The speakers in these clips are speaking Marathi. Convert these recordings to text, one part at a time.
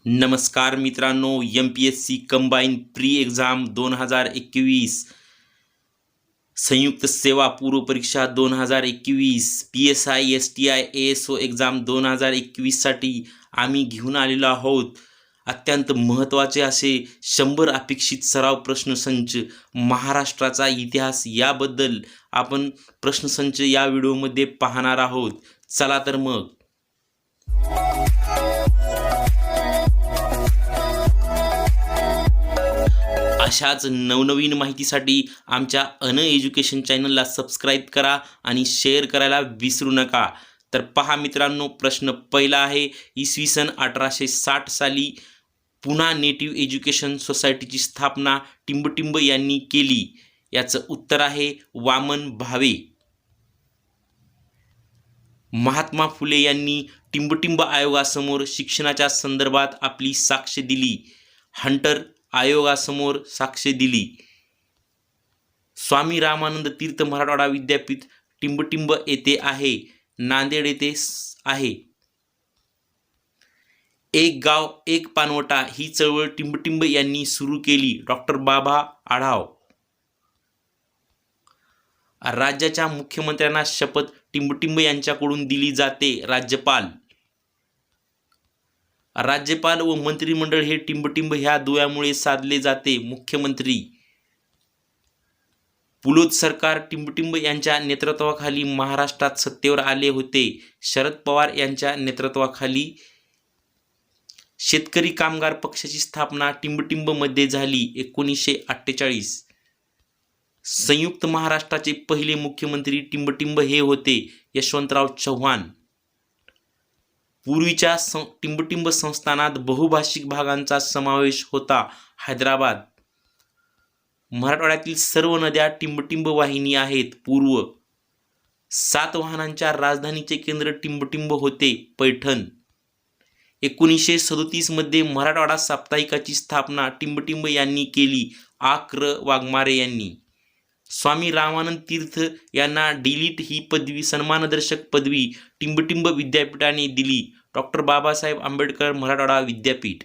नमस्कार मित्रांनो, MPSC कंबाईन प्री एक्झाम 2021 संयुक्त सेवा पूर्व परीक्षा 2021 PSI STI ASO एक्झाम 2021 साठी आम्ही घेऊन आलेलो आहोत अत्यंत महत्त्वाचे असे 100 अपेक्षित सराव प्रश्नसंच महाराष्ट्राचा इतिहास याबद्दल आपण प्रश्नसंच या व्हिडिओमध्ये पाहणार आहोत। चला तर मग अशाच नवनवीन माहितीसाठी आमच्या अन एज्युकेशन चॅनलला सबस्क्राइब करा आणि शेअर करायला विसरू नका। तर पहा मित्रांनो, प्रश्न पहिला आहे, इसवी सन 1860 साली पुणा नेटिव्ह एज्युकेशन सोसायटीची स्थापना टिंबटिंब यांनी केली। याचं उत्तर आहे वामन भावे। महात्मा फुले यांनी टिंबटिंब आयोगासमोर शिक्षणाच्या संदर्भात आपली साक्ष दिली। हंटर आयोगासमोर साक्ष दिली। स्वामी रामानंद तीर्थ मराठवाडा विद्यापीठ टिंबटिंब येथे आहे, नांदेड येथे आहे। एक गाव एक पानवटा ही चळवळ टिंबटिंब यांनी सुरू केली, डॉक्टर बाबा आढाव। राज्याच्या मुख्यमंत्र्यांना शपथ टिंबटिंब यांच्याकडून दिली जाते, राज्यपाल। राज्यपाल व मंत्रिमंडळ हे टिंबटिंब ह्या दुव्यामुळे साधले जाते, मुख्यमंत्री। पुलोद सरकार टिंबटिंब यांच्या नेतृत्वाखाली महाराष्ट्रात सत्तेवर आले होते, शरद पवार यांच्या नेतृत्वाखाली। शेतकरी कामगार पक्षाची स्थापना टिंबटिंब मध्ये झाली, 1948। संयुक्त महाराष्ट्राचे पहिले मुख्यमंत्री टिंबटिंब हे होते, यशवंतराव चव्हाण। पूर्वीच्या टिंबटिंब संस्थानात बहुभाषिक भागांचा समावेश होता, हैदराबाद। मराठवाड्यातील सर्व नद्या टिंबटिंब वाहिनी आहेत, पूर्व। सातवाहनांच्या राजधानीचे केंद्र टिंबटिंब होते, पैठण। 1937 मध्ये मराठवाडा साप्ताहिकाची स्थापना टिंबटिंब यांनी केली, आ.क्र. वाघमारे यांनी। स्वामी रामानंद तीर्थ यांना डिलीट ही पदवी सन्मानदर्शक पदवी टिंबटिंब विद्यापीठाने दिली, डॉक्टर बाबासाहेब आंबेडकर मराठवाडा विद्यापीठ।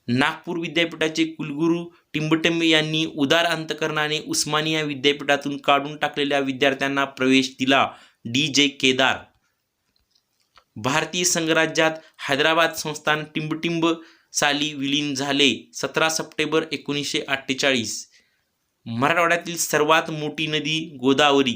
नागपूर विद्यापीठाचे कुलगुरू टिंबटिंब यांनी उदार अंतकरणाने उस्मानिया विद्यापीठातून काढून टाकलेल्या विद्यार्थ्यांना प्रवेश दिला, D.J. केदार। भारतीय संघराज्यात हैदराबाद संस्थान टिंबटिंब साली विलीन झाले, 17 सप्टेंबर 1948। मराठवाड्यातील सर्वात मोठी नदी गोदावरी।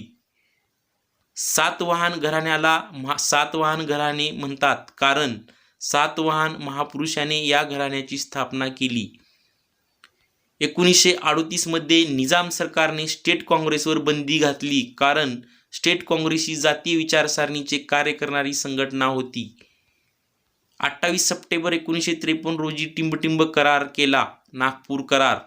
सातवाहन घराण्याला सातवाहन घराणे म्हणतात, कारण सातवाहन महापुरुषाने या घराण्याची स्थापना केली। 1938 मध्ये निजाम सरकारने स्टेट काँग्रेसवर बंदी घातली, कारण स्टेट काँग्रेस ही जातीय विचारसरणीचे कार्य करणारी संघटना होती। 28 सप्टेंबर 1953 रोजी टिंबटिंब करार केला, नागपूर करार।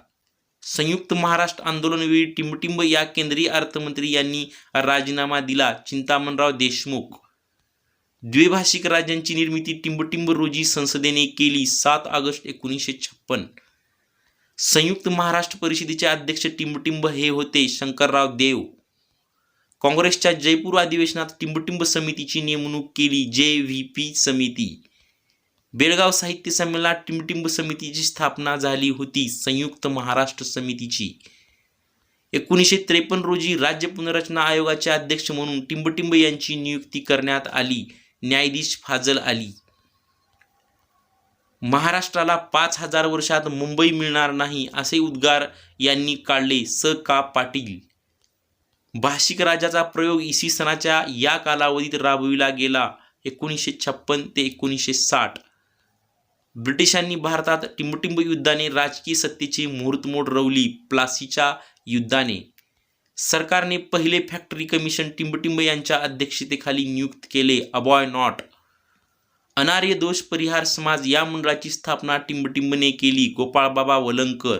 संयुक्त महाराष्ट्र आंदोलनावेळी टिंबटिंब या केंद्रीय अर्थमंत्री यांनी राजीनामा दिला, चिंतामणराव देशमुख। द्विभाषिक राज्यांची निर्मिती टिंबटिंब रोजी संसदेने केली, 7 ऑगस्ट 1956। संयुक्त महाराष्ट्र परिषदेचे अध्यक्ष टिंबटिंब हे होते, शंकरराव देव। काँग्रेसच्या जयपूर अधिवेशनात टिंबटिंब समितीची नेमणूक केली, JVP समिती। बेळगाव साहित्य संमेलनात टिंबटिंब समितीची स्थापना झाली होती, संयुक्त महाराष्ट्र समितीची। 1953 रोजी राज्य पुनर्रचना आयोगाचे अध्यक्ष म्हणून टिंबटिंब यांची नियुक्ती करण्यात आली, न्यायाधीश फाजल अली। महाराष्ट्राला 5000 वर्षात मुंबई मिळणार नाही असे उद्गार यांनी काढले, स.का. पाटील। भाषिक राज्याचा प्रयोग इसवी सनाच्या या कालावधीत राबविला गेला, 1956 ते 1960। ब्रिटिशांनी भारतात टिंबटिंब युद्धाने राजकीय सत्तेची मुहूर्तमेढ रोवली, प्लासीच्या युद्धाने। सरकारने पहिले फॅक्टरी कमिशन टिंबटिंब यांच्या अध्यक्षतेखाली नियुक्त केले, अबॉय नॉट। अनार्य दोष परिहार समाज या मंडळाची स्थापना टिंबटिंबने केली, गोपाळबाबा वलंगकर।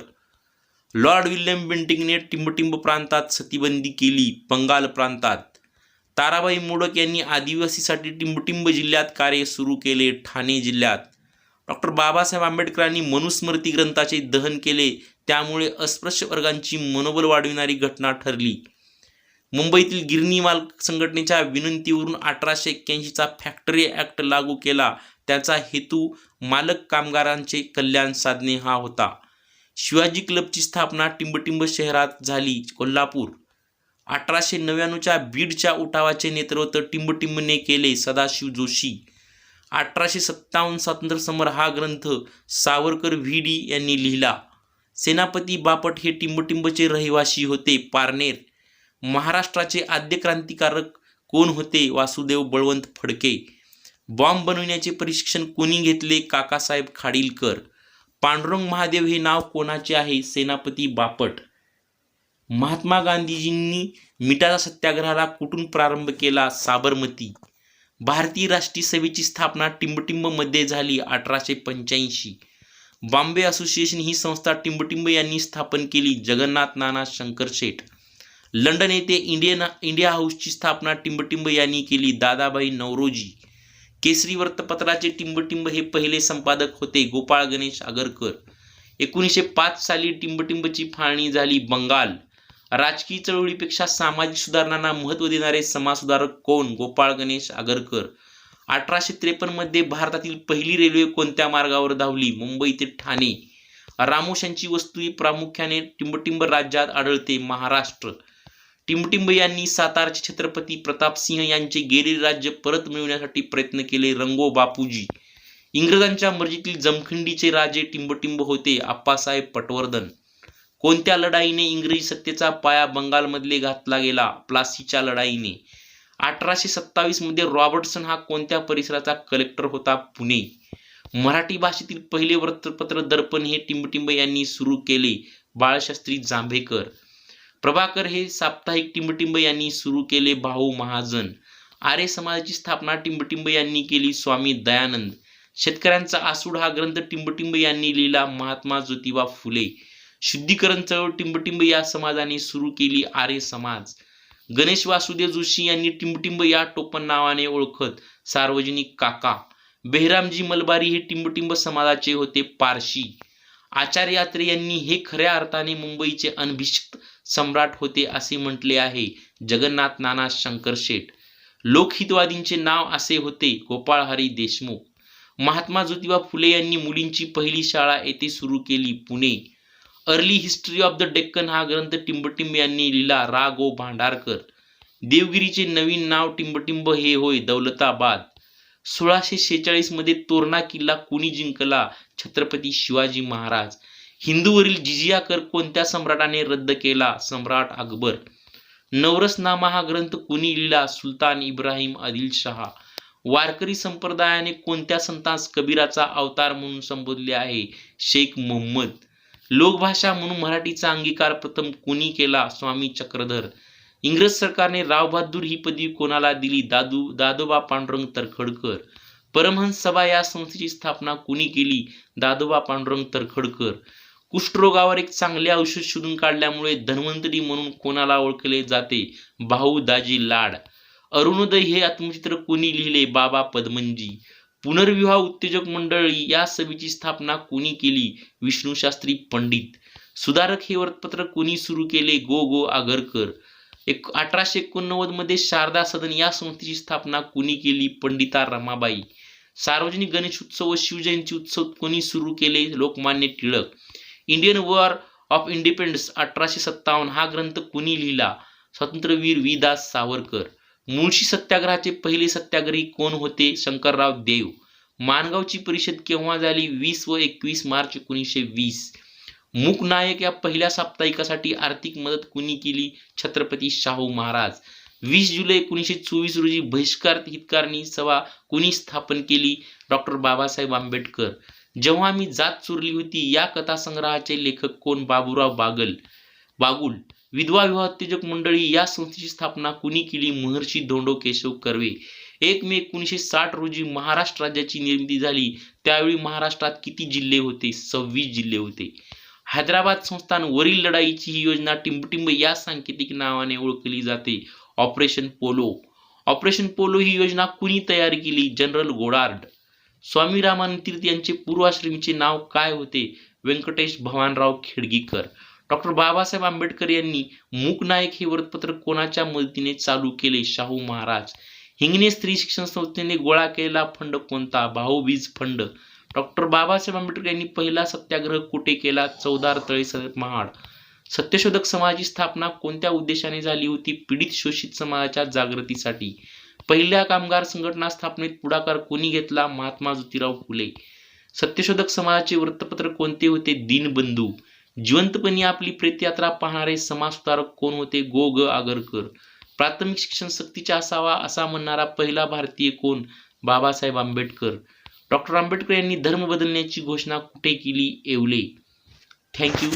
लॉर्ड विल्यम बेंटिंकने टिंबटिंब प्रांतात सतीबंदी केली, बंगाल प्रांतात। ताराबाई मोडक यांनी आदिवासीसाठी टिंबटिंब जिल्ह्यात कार्य सुरू केले, ठाणे जिल्ह्यात। डॉक्टर बाबासाहेब आंबेडकरांनी मनुस्मृती ग्रंथाचे दहन केले, त्यामुळे अस्पृश्य वर्गांची मनोबल वाढविणारी घटना ठरली। मुंबईतील गिरणी मालक संघटनेच्या विनंतीवरून 1881चा फॅक्टरी ॲक्ट लागू केला. त्याचा हेतू मालक कामगारांचे कल्याण साधणे हा होता. शिवाजी क्लबची स्थापना टिंबटिंब शहरात झाली. कोल्हापूर 1899च्या बीडच्या उठावाचे नेतृत्व टिंबटिंबने केले. सदाशिव जोशी 1857 स्वातंत्र्यसमर हा ग्रंथ सावरकर व्ही.डी. यांनी लिहिला. सेनापती बापट हे टिंबटिंबचे रहिवासी होते. पारनेर महाराष्ट्राचे आद्य क्रांतिकारक कोण होते? वासुदेव बळवंत फडके. बॉम्ब बनविण्याचे प्रशिक्षण कोणी घेतले? काकासाहेब खाडीलकर. पांडुरंग महादेव हे नाव कोणाचे आहे? सेनापती बापट. महात्मा गांधीजींनी मिठाच्या सत्याग्रहाला कुठून प्रारंभ केला? साबरमती. भारतीय राष्ट्रीय सभेची स्थापना टिंबटिंबमध्ये झाली 1885. बॉम्बे असोसिएशन ही संस्था टिंबटिंब यांनी स्थापन केली. जगन्नाथ नाना शंकरशेठ. लंडन येथे इंडिया हाऊसची स्थापना टिंबटिंब यांनी केली. दादाभाई नौरोजी. केसरी वृत्तपत्राचे टिंबटिंब हे पहिले संपादक होते. गोपाळ गणेश आगरकर. 1905 साली टिंबटिंबची फाळणी झाली. बंगाल. राजकीय चळवळीपेक्षा सामाजिक सुधारणांना महत्त्व देणारे समाजसुधारक कोण? गोपाळ गणेश आगरकर. 1853 मध्ये भारतातील पहिली रेल्वे कोणत्या मार्गावर धावली? मुंबई ते ठाणे. रामोशांची वस्तू प्रामुख्याने टिंबटिंब राज्यात आढळते. महाराष्ट्र. टिंबटिंब यांनी सातारचे छत्रपती प्रतापसिंह यांचे गेलेले राज्य परत मिळवण्यासाठी प्रयत्न केले. रंगो बापूजी. इंग्रजांच्या मर्जीतील जमखंडीचे राजे टिंबटिंब होते. आप्पासाहेब पटवर्धन. कोणत्या लढाईने इंग्रजी सत्तेचा पाया बंगालमधले घातला गेला? प्लासीच्या लढाईने. 1827 मध्ये रॉबर्टसन हा कोणत्या परिसराचा कलेक्टर होता? पुणे. मराठी भाषेतील पहिले वृत्तपत्र दर्पण हे टिंबटिंब यांनी सुरू केले. बाळशास्त्री जांभेकर. प्रभाकर हे साप्ताहिक टिंबटिंब यांनी सुरू केले. भाऊ महाजन. आर्य समाजाची स्थापना टिंबटिंब यांनी केली. स्वामी दयानंद. शेतकऱ्यांचा आसूड हा ग्रंथ टिंबटिंब यांनी लिहिला. महात्मा ज्योतिबा फुले. शुद्धीकरण चळवळ टिंबटिंब या समाजाने सुरू केली. आर्य समाज. गणेश वासुदेव जोशी यांनी टिंबटिंब या टोपण नावाने ओळखत. सार्वजनिक काका. बेहरामजी मलबारी हे टिंबटिंब समाजाचे होते. पारशी. आचार्य यात्रे यांनी हे खऱ्या अर्थाने मुंबईचे अनभिषिक्त सम्राट होते असे म्हटले आहे. जगन्नाथ नाना शंकरशेठ. लोकहितवादींचे नाव असे होते. गोपाळ हरी देशमुख. महात्मा ज्योतिबा फुले यांनी मुलींची पहिली शाळा येथे सुरू केली. Pune. Early history of the Deccan हा ग्रंथ टिंबटिंब यांनी लिहिला. रा गो भांडारकर. देवगिरीचे नवीन नाव टिंबटिंब हे होय. दौलताबाद. 1646 मध्ये तोरणा किल्ला कोणी जिंकला? छत्रपती शिवाजी महाराज. हिंदूवरील जिजिया कर कोणत्या सम्राटाने रद्द केला? सम्राट अकबर. नवरसनामा हा ग्रंथ कोणी लिहिला? सुलतान इब्राहिम आदिलशहा. वारकरी संप्रदायाने कोणत्या संतास कबीराचा अवतार म्हणून संबोधले आहे? शेख मोहम्मद. लोकभाषा म्हणून मराठीचा अंगीकार प्रथम कोणी केला? स्वामी चक्रधर. इंग्रज सरकारने रावबहादूर ही पदवी कोणाला दिली? दादोबा पांडुरंग तरखडकर. परमहंस सभा या संस्थेची स्थापना कोणी केली? दादोबा पांडुरंग तरखडकर. कुष्ठरोगावर एक चांगले औषध शोधून काढल्यामुळे धन्वंतरी म्हणून कोणाला ओळखले जाते? भाऊ दाजी लाड. अरुणोदय हे आत्मचित्र कोणी लिहिले? बाबा पद्मनजी. पुनर्विवाह उत्तेजक मंडळी या सभेची स्थापना कोणी केली? विष्णूशास्त्री पंडित. सुधारक हे वृत्तपत्र कोणी सुरू केले? गो आगरकर. 1889 मध्ये शारदा सदन या संस्थेची स्थापना कोणी केली? पंडिता रमाबाई. सार्वजनिक गणेश उत्सव व शिवजयंती उत्सव कोणी सुरू केले? Lokmanya Tilak. Indian war of independence 1857 हा ग्रंथ कोणी लिहिला? स्वातंत्र्यवीर वि. दास सावरकर. मुळशी सत्याग्रहाचे पहिले सत्याग्रही कोण होते? शंकरराव देव. माणगावची परिषद केव्हा झाली? 20 व 21 मार्च 1920. मूक नायक या पहिल्या साप्ताहिकासाठी आर्थिक मदत कोणी केली? छत्रपती शाहू महाराज. 20 जुलै 1924 रोजी बहिष्कार हितकारणी सभा कोणी स्थापन केली? डॉक्टर बाबासाहेब आंबेडकर. जेव्हा मी जात चोरली होती या कथासंग्रहाचे लेखक कोण? बाबूराव बागुल. विधवा विवाह उत्तेजक मंडळी या संस्थेची स्थापना कुणी केली? महर्षी धोंडो केशव कर्वे. 1 मे 1960 रोजी महाराष्ट्र राज्याची निर्मिती झाली. त्यावेळी महाराष्ट्रात किती जिल्हे होते? 26 जिल्हे होते. हैदराबाद संस्थान वरील लढाईची ही योजना टिंबटिंब या सांकेतिक नावाने ओळखली जाते. Operation Polo. ऑपरेशन पोलो ही योजना कुणी तयार केली? General Goddard. स्वामी रामानंद तीर्थ यांचे पूर्वाश्रमीचे नाव काय होते? व्यंकटेश भवानराव खेडगीकर. डॉक्टर बाबासाहेब आंबेडकर यांनी मूक नायक हे वृत्तपत्र कोणाच्या मदतीने चालू केले? शाहू महाराज. हिंगणे स्त्री शिक्षण संस्थेने गोळा केलेला फंड कोणता? भाऊबीज फंड. डॉक्टर बाबासाहेब आंबेडकर यांनी पहिला सत्याग्रह कुठे केला? चौदार तळे महाड. सत्यशोधक समाजाची स्थापना कोणत्या उद्देशाने झाली होती? पीडित शोषित समाजाच्या जागृतीसाठी. पहिल्या कामगार संघटना स्थापनेत पुढाकार कोणी घेतला? महात्मा ज्योतिराव फुले. सत्यशोधक समाजाचे वृत्तपत्र कोणते होते? दीनबंधू. जिवंतपणी आपली प्रेतयात्रा पाहणारे समाजसुधारक कोण होते? गो ग आगरकर. प्राथमिक शिक्षण सक्तीचे असावा असा म्हणणारा पहिला भारतीय कोण? बाबासाहेब आंबेडकर. डॉक्टर आंबेडकर यांनी धर्म बदलण्याची घोषणा कुठे केली? येवले. थँक्यू.